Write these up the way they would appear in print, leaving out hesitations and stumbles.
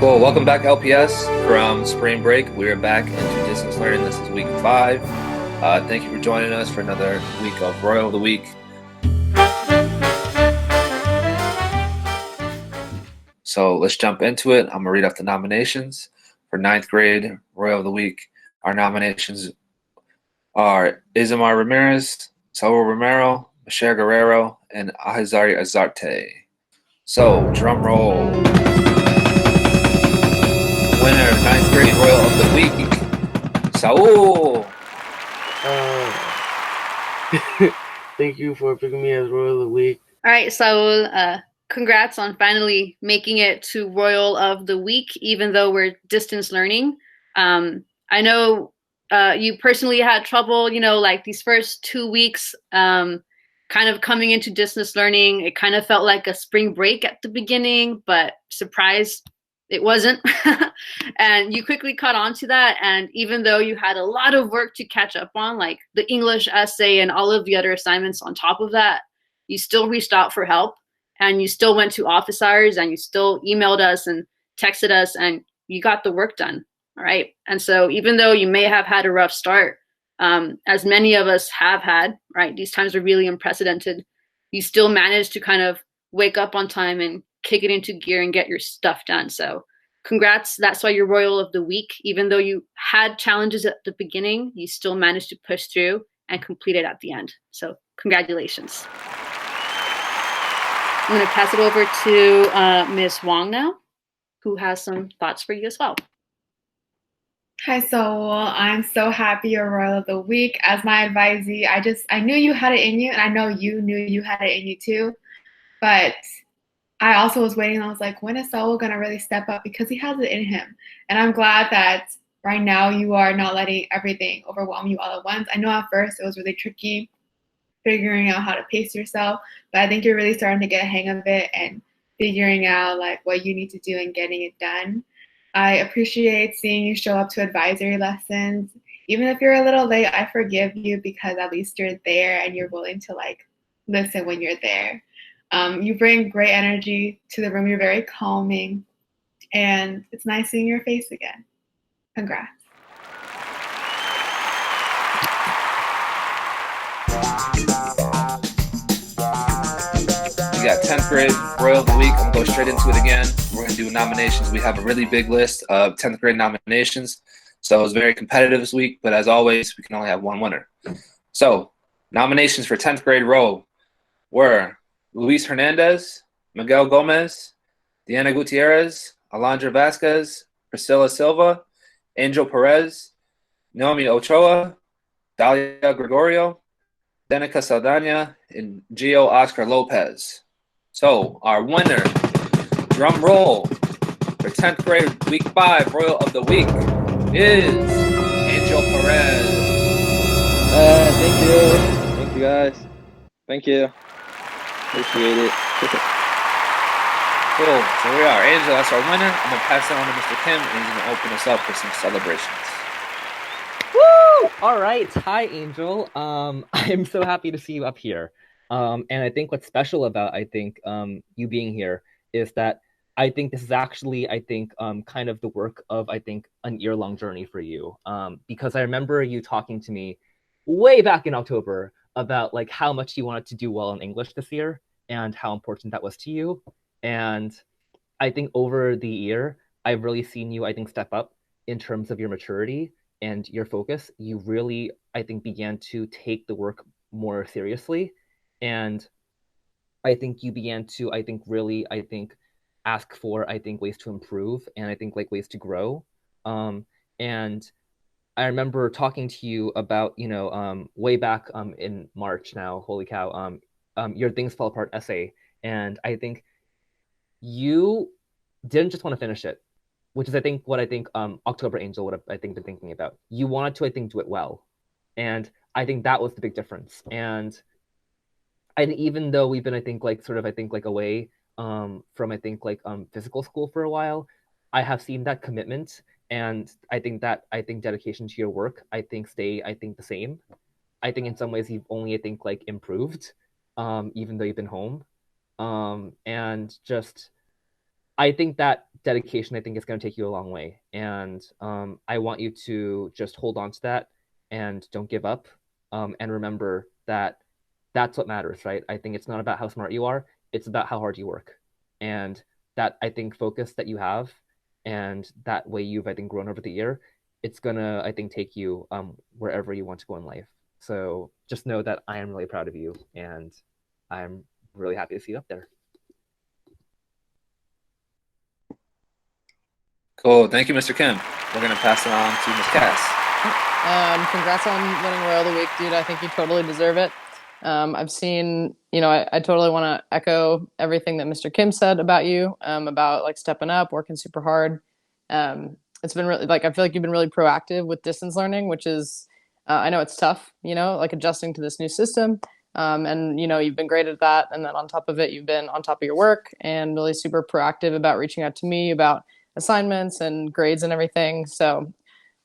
Cool. Welcome back, LPS, from spring break. We are back into distance learning. This is week 5. Thank you for joining us for another week of Royal of the Week. So let's jump into it. I'm going to read off the nominations for 9th grade Royal of the Week. Our nominations are Isamar Ramirez, Saul Romero, Michelle Guerrero, and Ahizari Azarte. So, drum roll. Winner, 9th grade Royal of the Week, Saul. Thank you for picking me as Royal of the Week. All right, Saul, congrats on finally making it to Royal of the Week, even though we're distance learning. I know you personally had trouble, like these first 2 weeks, kind of coming into distance learning. It kind of felt like a spring break at the beginning, but surprise, it wasn't. And you quickly caught on to that. And even though you had a lot of work to catch up on, like the English essay and all of the other assignments on top of that, you still reached out for help, and you still went to office hours, and you still emailed us and texted us, and you got the work done. All right. And so even though you may have had a rough start, as many of us have had, right, these times are really unprecedented, you still managed to kind of wake up on time and kick it into gear and get your stuff done. So congrats. That's why you're Royal of the Week. Even though you had challenges at the beginning, you still managed to push through and complete it at the end. So congratulations. I'm going to pass it over to Ms. Wong now, who has some thoughts for you as well. Hi, Soul. I'm so happy you're Royal of the Week. As my advisee, I knew you had it in you, and I know you knew you had it in you too. But I also was waiting, and I was like, when is Saul going to really step up? Because he has it in him. And I'm glad that right now you are not letting everything overwhelm you all at once. I know at first it was really tricky figuring out how to pace yourself, but I think you're really starting to get a hang of it and figuring out like what you need to do and getting it done. I appreciate seeing you show up to advisory lessons. Even if you're a little late, I forgive you because at least you're there and you're willing to like listen when you're there. You bring great energy to the room. You're very calming, and it's nice seeing your face again. Congrats. We got 10th grade Royal of the Week. I'm going to go straight into it again. We're going to do nominations. We have a really big list of 10th grade nominations. So it was very competitive this week, but as always, we can only have one winner. So nominations for 10th grade Row were Luis Hernandez, Miguel Gomez, Diana Gutierrez, Alondra Vasquez, Priscilla Silva, Angel Perez, Naomi Ochoa, Dalia Gregorio, Danica Saldana, and Gio Oscar Lopez. So our winner, drum roll, for 10th grade week 5 Royal of the Week is Angel Perez. Thank you. Thank you, guys. Thank you. Appreciate it. Cool. So we are. Angel, that's our winner. I'm going to pass it on to Mr. Kim, and he's going to open us up for some celebrations. Woo! All right. Hi, Angel. I'm so happy to see you up here. And I think what's special about, you being here is that I think this is actually, kind of the work of, an year-long journey for you. Because I remember you talking to me way back in October about like how much you wanted to do well in English this year and how important that was to you. And I think over the year, I've really seen you, step up in terms of your maturity and your focus. You really, began to take the work more seriously. And I think you began to, really, ask for, ways to improve and ways to grow. And I remember talking to you about, way back in March now, holy cow, your Things Fall Apart essay. And I think you didn't just want to finish it, which is, what October Angel would have, been thinking about. You wanted to, do it well. And I think that was the big difference. And I think even though we've been, away from, physical school for a while, I have seen that commitment. And I think dedication to your work, stay, the same. I think in some ways you've only, improved, even though you've been home. And just, I think that dedication, I think, is going to take you a long way. And I want you to just hold on to that and don't give up. And remember that that's what matters, right? I think it's not about how smart you are, it's about how hard you work. And that, I think, focus that you have and that way you've, I think, grown over the year, it's going to, I think, take you wherever you want to go in life. So just know that I am really proud of you and I'm really happy to see you up there. Cool. Thank you, Mr. Kim. We're going to pass it on to Ms. Cass. Congrats on winning Royal of the Week, dude. I think you totally deserve it. I've seen, I totally want to echo everything that Mr. Kim said about you, about like stepping up, working super hard. It's been really, like, I feel like you've been really proactive with distance learning, which is, I know it's tough, like adjusting to this new system. And, you've been great at that. And then on top of it, you've been on top of your work and really super proactive about reaching out to me about assignments and grades and everything. So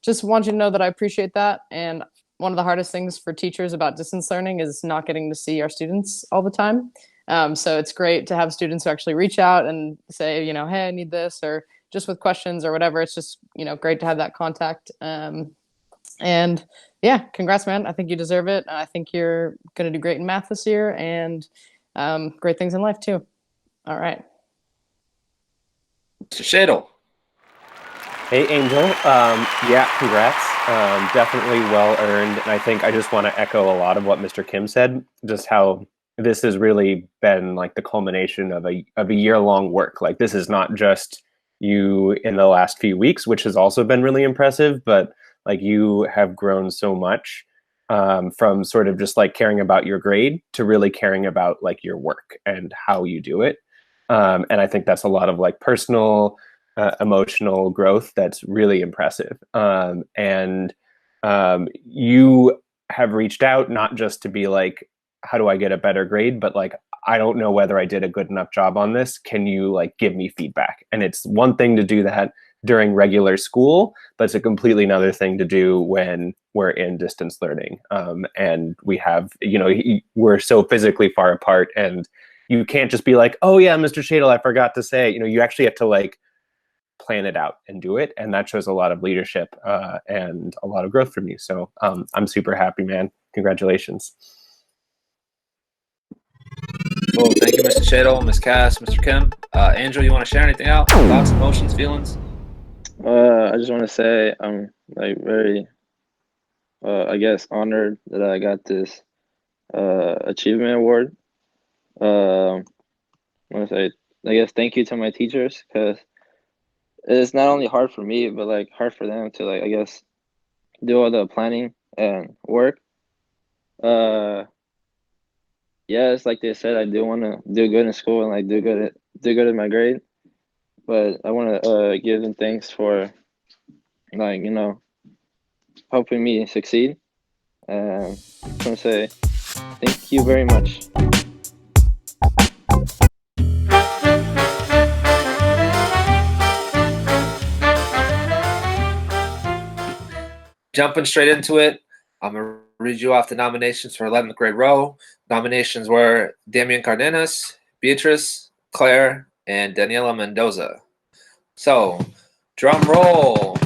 just want you to know that I appreciate that. And one of the hardest things for teachers about distance learning is not getting to see our students all the time. So it's great to have students who actually reach out and say, hey, I need this, or just with questions or whatever. It's just, great to have that contact. And yeah, congrats, man. I think you deserve it. I think you're going to do great in math this year and great things in life too. All right. Mr. Shadle. Hey, Angel. Yeah, congrats. Definitely well earned. And I think I just want to echo a lot of what Mr. Kim said, just how this has really been like the culmination of a year-long work. Like, this is not just you in the last few weeks, which has also been really impressive, but like, you have grown so much from sort of just like caring about your grade to really caring about like your work and how you do it. And I think that's a lot of like personal, emotional growth that's really impressive. And you have reached out not just to be like, how do I get a better grade, but like, I don't know whether I did a good enough job on this. Can you like give me feedback? And it's one thing to do that during regular school, but it's a completely another thing to do when we're in distance learning. And we have, we're so physically far apart, and you can't just be like, oh yeah, Mr. Shadle, I forgot to say, you actually have to like plan it out and do it. And that shows a lot of leadership and a lot of growth from you. So I'm super happy, man. Congratulations. Cool. Thank you, Mr. Shadle, Ms. Cass, Mr. Kim. Angel, you want to share anything out? Thoughts, emotions, feelings? I just want to say I'm like very, I guess, honored that I got this achievement award. I want to say, I guess, thank you to my teachers, because it's not only hard for me, but like hard for them to like, I guess, do all the planning and work. Yeah, it's like they said, I do want to do good in school and like do good at my grade. But I want to give them thanks for like, helping me succeed. And I just want to say thank you very much. Jumping straight into it, I'm going to read you off the nominations for 11th grade row. Nominations were Damian Cardenas, Beatrice, Claire, and Daniela Mendoza. So, drum roll.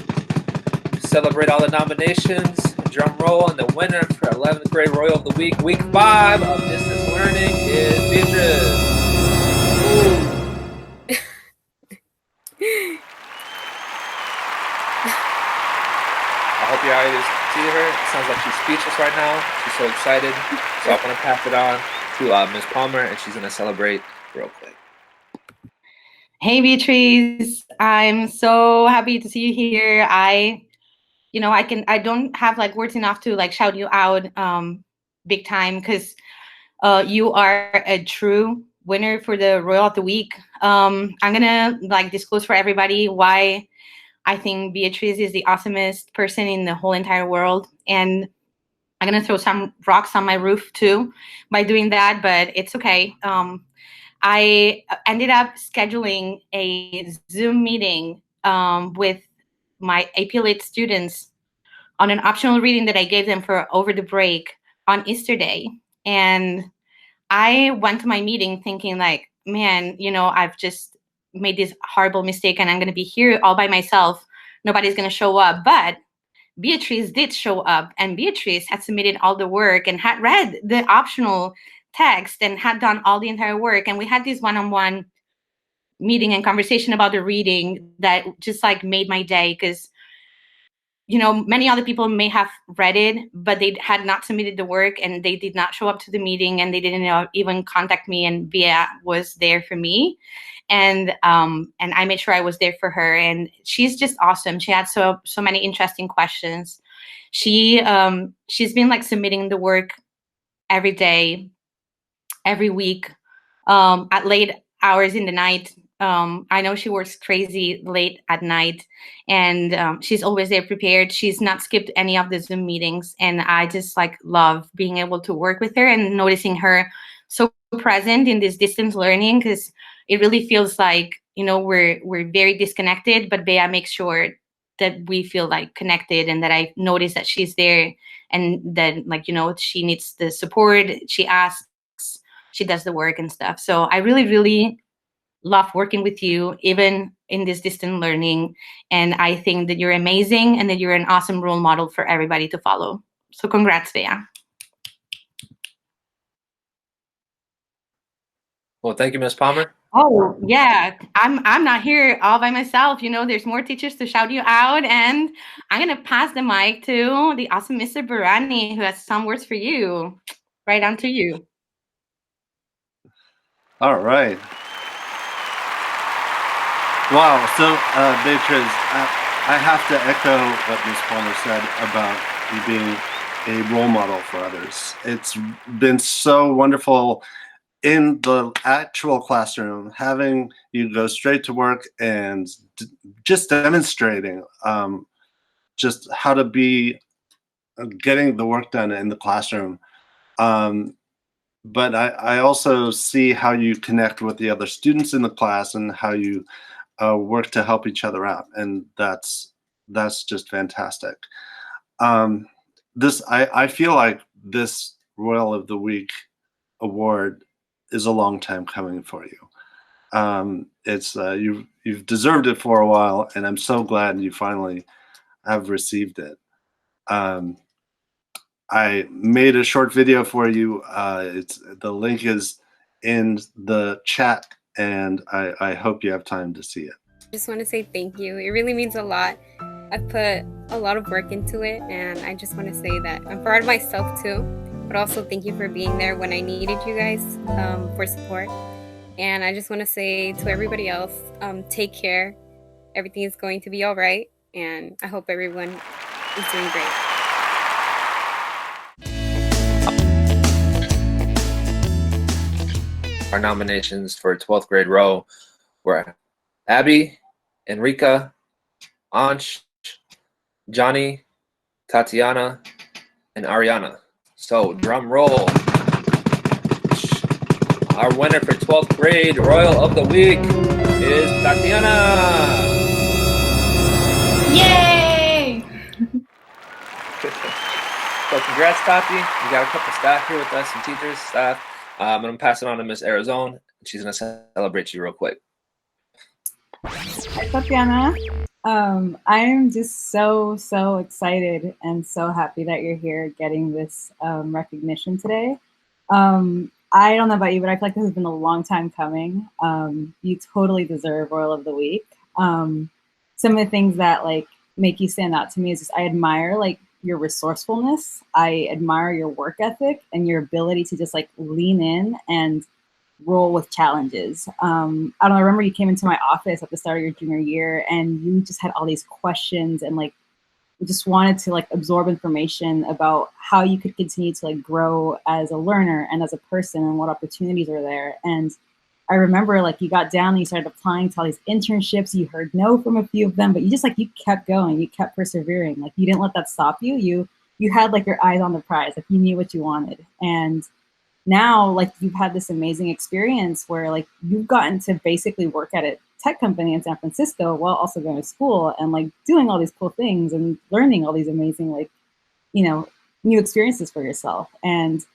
Celebrate all the nominations. Drum roll, and the winner for 11th grade Royal of the Week, week 5 of distance learning, is Beatrice. I hope you're able to see her. It sounds like she's speechless right now. She's so excited. So I'm going to pass it on to Ms. Palmer, and she's going to celebrate real quick. Hey, Beatrice. I'm so happy to see you here. I don't have like words enough to like shout you out big time, because you are a true winner for the Royal of the Week. I'm going to like disclose for everybody why I think Beatrice is the awesomest person in the whole entire world. And I'm going to throw some rocks on my roof too by doing that, but it's okay. I ended up scheduling a Zoom meeting with my AP Lit students on an optional reading that I gave them for over the break on Easter Day. And I went to my meeting thinking like, man, I've just made this horrible mistake and I'm going to be here all by myself. Nobody's going to show up. But Beatrice did show up, and Beatrice had submitted all the work and had read the optional text and had done all the entire work. And we had this one-on-one meeting and conversation about the reading that just like made my day, because many other people may have read it, but they had not submitted the work and they did not show up to the meeting and they didn't even contact me, and Bea was there for me. And I made sure I was there for her, and she's just awesome. She had so many interesting questions. She's been like submitting the work every day, every week, at late hours in the night. I know she works crazy late at night, and she's always there prepared. She's not skipped any of the Zoom meetings, and I just like love being able to work with her and noticing her so present in this distance learning, because it really feels like we're very disconnected, but Bea makes sure that we feel like connected, and that I notice that she's there, and that she needs the support, she asks, she does the work and stuff. So I really, really love working with you, even in this distant learning. And I think that you're amazing and that you're an awesome role model for everybody to follow. So congrats, Bea. Well, thank you, Ms. Palmer. Oh yeah, I'm not here all by myself. There's more teachers to shout you out, and I'm gonna pass the mic to the awesome Mr. Burani, who has some words for you. Right on to you. All right. Wow. So, Beatrice, I have to echo what Ms. Palmer said about you being a role model for others. It's been so wonderful in the actual classroom, having you go straight to work and just demonstrating just how to be getting the work done in the classroom. But I also see how you connect with the other students in the class and how you work to help each other out, and that's just fantastic. I feel like this Royal of the Week award is a long time coming for you. It's you've deserved it for a while, and I'm so glad you finally have received it. I made a short video for you. The link is in the chat, and I hope you have time to see it. I just want to say thank you. It really means a lot. I've put a lot of work into it, and I just want to say that I'm proud of myself too, but also thank you for being there when I needed you guys for support. And I just want to say to everybody else, take care. Everything is going to be all right, and I hope everyone is doing great. Our nominations for 12th grade row were Abby, Enrica, Ansh, Johnny, Tatiana, and Ariana. So drum roll. Our winner for 12th grade Royal of the Week is Tatiana. Yay! So congrats, Tati. We got a couple staff here with us, some teachers, staff. I'm going to pass it on to Miss Arizona. She's going to celebrate you real quick. Hi, Tatiana. I'm just so excited and so happy that you're here getting this recognition today. I don't know about you, but I feel like this has been a long time coming. You totally deserve Royal of the Week. Some of the things that like make you stand out to me is just I admire like your resourcefulness. I admire your work ethic and your ability to just like lean in and roll with challenges. I don't know, I remember you came into my office at the start of your junior year and you just had all these questions and like you just wanted to like absorb information about how you could continue to like grow as a learner and as a person and what opportunities are there. And I remember like you got down and you started applying to all these internships. You heard no from a few of them, but you just like you kept going, you kept persevering. Like you didn't let that stop you. You had like your eyes on the prize, like you knew what you wanted. And now like you've had this amazing experience where like you've gotten to basically work at a tech company in San Francisco while also going to school and like doing all these cool things and learning all these amazing like, you know, new experiences for yourself. And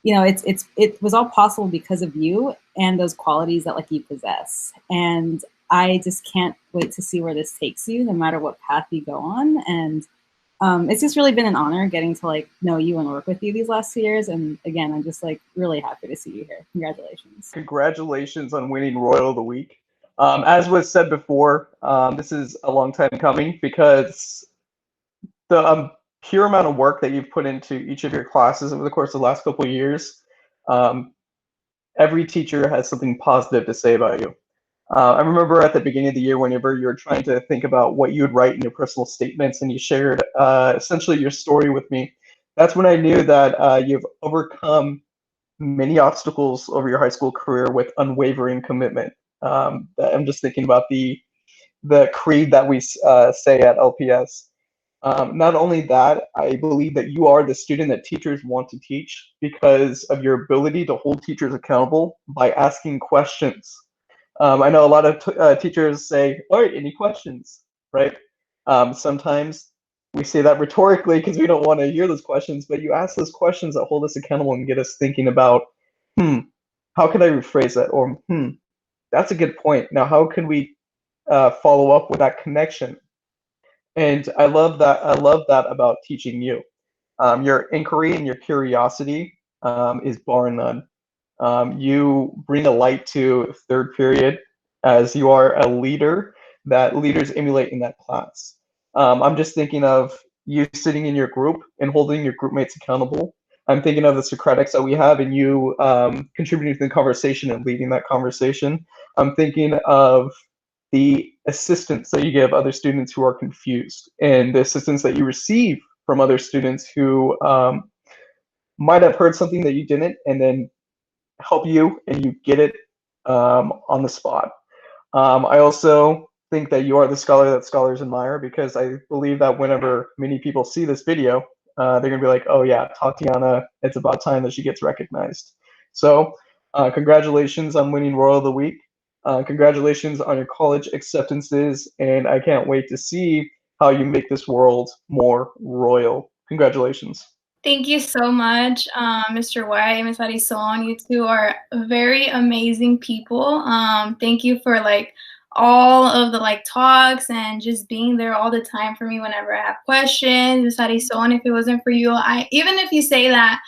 you know, it was all possible because of you and those qualities that like you possess. And I just can't wait to see where this takes you, no matter what path you go on. And it's just really been an honor getting to like know you and work with you these last 2 years. And again, I'm just like really happy to see you here. Congratulations. Congratulations on winning Royal of the Week. As was said before, this is a long time coming because the pure amount of work that you've put into each of your classes over the course of the last couple of years, every teacher has something positive to say about you. I remember at the beginning of the year, whenever you were trying to think about what you would write in your personal statements, and you shared essentially your story with me. That's when I knew that you've overcome many obstacles over your high school career with unwavering commitment. I'm just thinking about the creed that we say at LPS. Not only that, I believe that you are the student that teachers want to teach because of your ability to hold teachers accountable by asking questions. I know a lot of teachers say, all right, any questions, right? Sometimes we say that rhetorically because we don't want to hear those questions, but you ask those questions that hold us accountable and get us thinking about, how can I rephrase that? Or, that's a good point. Now, how can we follow up with that connection? And I love that. I love that about teaching you. Your inquiry and your curiosity is bar none. You bring a light to third period as you are a leader that leaders emulate in that class. I'm just thinking of you sitting in your group and holding your group mates accountable. I'm thinking of the Socratics that we have and you contributing to the conversation and leading that conversation. I'm thinking of the assistance that you give other students who are confused and the assistance that you receive from other students who might have heard something that you didn't and then help you and you get it on the spot. I also think that you are the scholar that scholars admire because I believe that whenever many people see this video, they're gonna be like, oh yeah, Tatiana, it's about time that she gets recognized. So congratulations on winning Royal of the Week. Congratulations on your college acceptances, and I can't wait to see how you make this world more royal. Congratulations. Thank you so much, Mr. White and Ms. Adison. You two are very amazing people. Thank you for like all of the like talks and just being there all the time for me whenever I have questions. Ms. Adison, if it wasn't for you, even if you say that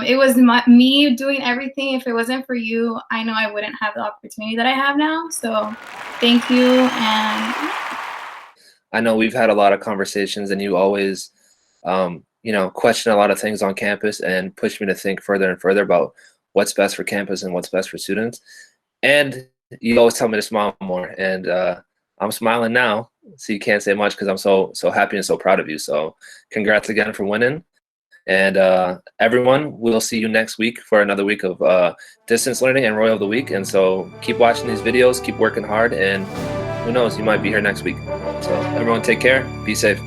it was me doing everything, if it wasn't for you, I know I wouldn't have the opportunity that I have now. So thank you. And I know we've had a lot of conversations, and you always question a lot of things on campus and push me to think further and further about what's best for campus and what's best for students. And you always tell me to smile more, and I'm smiling now, so you can't say much because I'm so happy and so proud of you. So congrats again for winning. And everyone, we'll see you next week for another week of distance learning and Royal of the Week. And so keep watching these videos, keep working hard, and who knows, you might be here next week. So everyone take care, be safe.